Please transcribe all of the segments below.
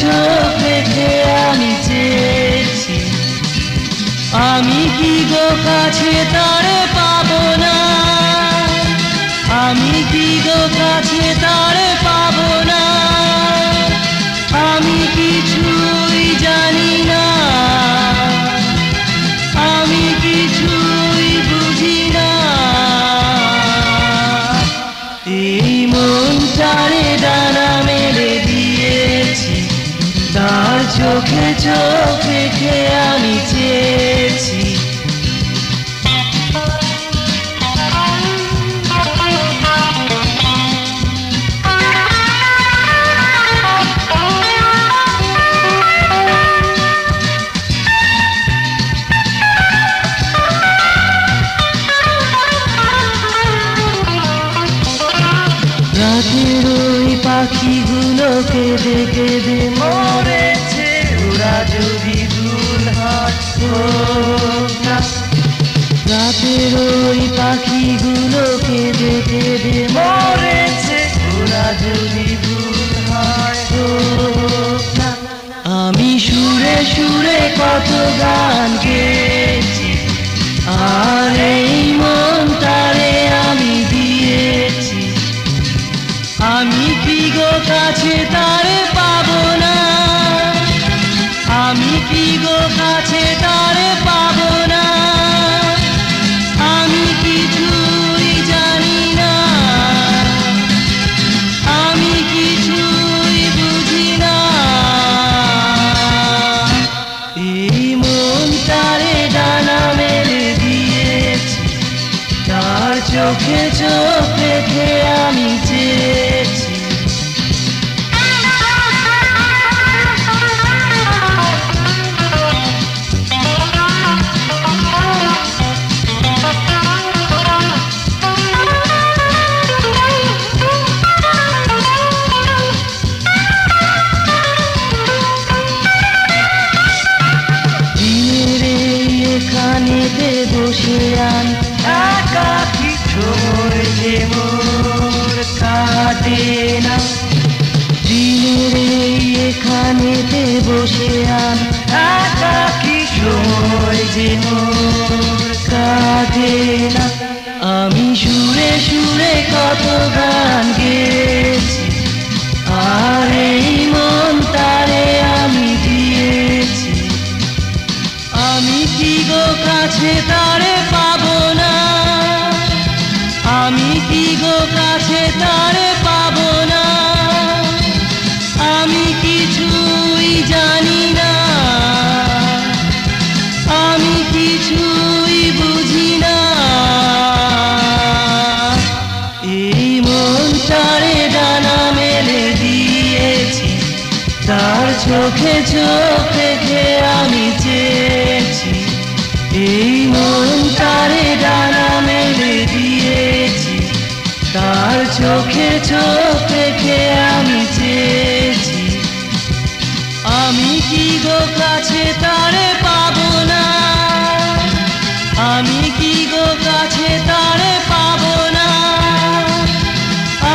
চোখ রেখে আমি চেয়েছি, আমি কি গো কাছে তারে পাবো না, আমি কি গো কাছে তারে পাবো না, আমি কিছুই জানি না, আমি কিছুই বুঝি না। এই মনটারে ডানা মেলে দিয়েছি, তার চোখে চোখ রেখে আমি চেয়েছি। রাতের ওই পাখিগুলো কেঁদে কেঁদে মরেছে, ওরা যদি ভুল হতো না। রাতের ওই পাখিগুলো কেঁদে কেঁদে মরেছে, ওরা যদি ভুল হতো না। আমি সুরে সুরে কত গান গেয়েছি, আর এই মন তারে আমি দিয়েছি, আমি কি গো কাছে তারে পাবো না, আমি কি গো কাছে তারে পাবো না, আমি কিছুই জানি না, আমি কিছুই বুঝি না। এই মন তারে ডানা মেলে দিয়েছি, তার চোখে চোখ রেখে আমি চেয়েছি। এখানেতে বসে আমি একাকী, সময় যে মোর কাটে না। দিনের এখানেতে বসে আমি একাকী, সময় যে মোর কাটে না। আমি সুরে সুরে কত গান গেয়েছি, আর এই মন তারে আমি দিয়েছি, আমি কি গো কাছে তারে পাবো না, আমি কি গো কাছে তারে পাবো না, আমি কিছুই জানি না, আমি কিছুই বুঝি না। এই মন তারে ডানা মেলে দিয়েছি, তার চোখে চোখ রেখে আমি চেয়েছি। এই মন তারে ডানা মেলে দিয়েছি, তার চোখে চোখ রেখে আমি চেয়েছি, আমি কি গো কাছে তারে পাবো না, আমি কি গো কাছে তারে পাবো না,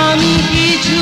আমি কিছু